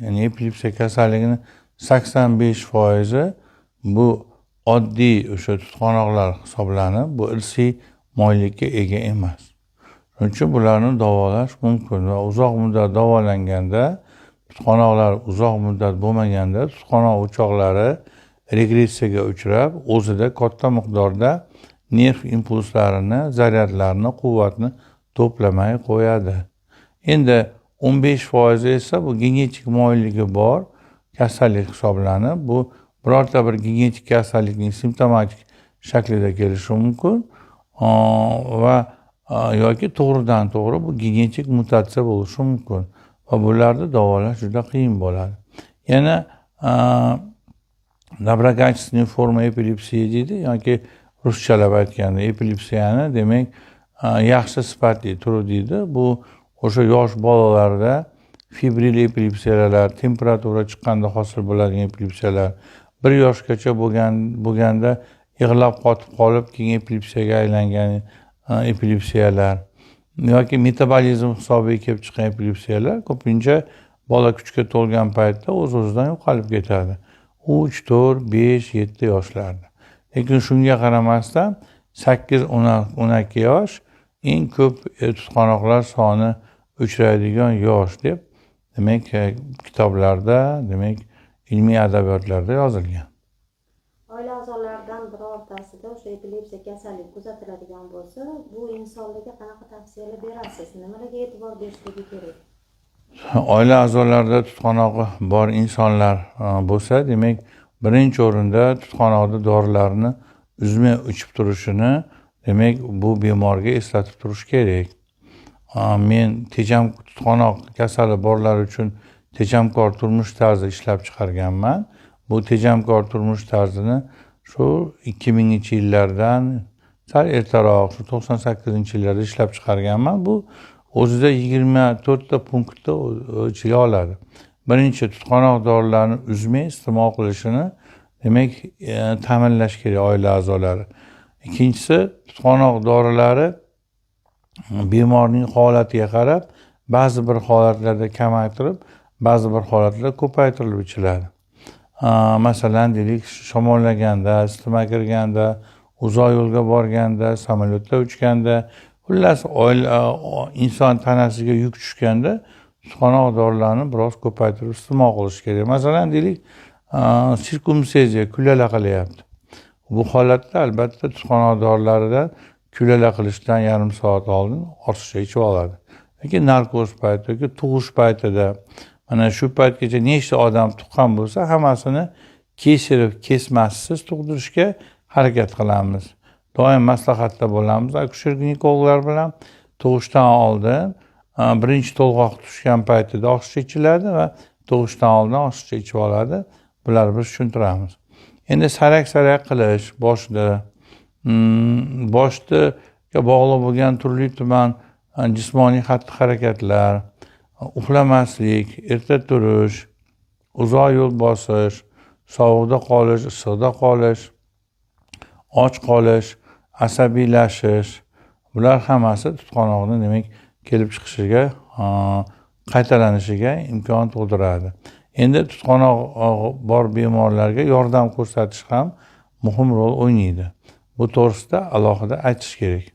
ya'ni epilepsiya kasalligini 85% bu oddiy o'sha tutqanoqlar hisoblanib, bu irsiy moyillikka ega emas. Shuning uchun bularni davolash mumkin va uzoq muddat davolanganda, tutqanoqlar uzoq muddat bo'lmaganda, tutqanoq o'choqlari regressiyaga uchrab, o'zida katta miqdorda nerv impulslarini, zaryadlarni, quvvatni to'plamay qo'yadi. Endi 15% esa bu genetik moyilligi bor kasallik hisoblanib, bu birorta bir genetik kasallikning simptomatik shaklida kelishi mumkin va yoki to'g'ridan to'g'ri bu genetik mutatsiya bo'lishi mumkin va bularni davolash juda qiyin bo'ladi. Yana доброкачественная forma epilepsiya deydi yoki ruschalab aytganda epilepsiyani demak yaxshi sifatli turi deydi. Bu o'sha yosh bolalarda fibril epilepsiyalar, temperatura chiqqanda hosil bo'ladigan epilepsiyalar, 1 yoshgacha bo'lganda yig'lab qotib qolib keyin epilepsiyaga aylangan epilepsiyalar yoki metabolizm hisobiga kelib chiqqan epilepsiyalar ko'pincha bola kuchga to'lgan paytda o'z-o'zidan yo'qolib ketadi. 3, 4, 5, 7 yoshlarda. Lekin shunga qaramasdan 8-12 yosh eng ko'p tutqanoqlar soni uchraydigan yosh deb demak kitoblarda, demak ilmiy adabiyotlarda yozilgan. Oila a'zolaridan birortasida o'sha epilepsiya kasallik kuzatiladigan bo'lsa, bu insonlarga qanaqa tavsiyalar berasiz? Nimalarga e'tibor berishligi kerak? Oila a'zolarida tutqanog'i bor insonlar bo'lsa, demak, birinchi o'rinda tutqanoqda dorilarni uzmay ichib turishini, demak, bu bemorga eslatib turish kerak. Men tutqanoq kasali borlar uchun tejamkor turmush tarzi ishlab chiqarganman. Bu tejamkor turmush tarzini shu 2000-yillardan sal ertaroq, shu 98-yillarda ishlab chiqarganman. Bu o'zida 24 ta punktda ichiga oladi. Birinchi, tutqanoq dorilarni uzmay iste'mol qilishini demak ta'minlash kerak oila a'zolari. Ikkinchisi, tutqanoq dorilari bemorning holatiga qarab ba'zi bir holatlarda kamaytirib, ba'zi bir holatlarda ko'paytirilib ichiladi. Masalan, deylik, shamollaganda, isitma kirganda, uzoq yo'lga borganda, samolyotda uchganda, xullas inson tanasiga yuk tushganda tutqanoq dorilarni biroz ko'paytirib iste'mol qilish kerak. Masalan, deylik, sirkumseziya, kulala qilyapti. Bu holatda albatta tutqanoq dorilaridan kulala qilishdan yarim soat oldin ortiqcha ichib oladi. Yoki narkoz payti yoki tug'ish paytida mana shu paytgacha nechta odam tuqqan bo'lsa, hammasini kesmassiz tug'dirishga harakat qilamiz. Doim maslahatda bo'lamiz akusher-ginekologlar bilan. Tug'ishdan oldin birinchi to'lg'oq tushgan paytida oshcha ichiladi va tug'ishdan oldin oshcha ichib oladi. Bularni biz tushuntiramiz. Endi sarak-sarak qilish boshda bog'liq bo'lgan turli-tuman jismoniy xatti-harakatlar, uxlamaslik, erta turish, uzoq yo'l bosish, sovuqda qolish, issiqda qolish, och qolish, asabiylashish, bular hammasi tutqanoqni demak kelib chiqishiga, qaytaranishiga imkon tug'diradi. Endi tutqanoq bor bemorlarga yordam ko'rsatish ham muhim rol o'ynaydi. Bu to'g'risida alohida aytish kerak.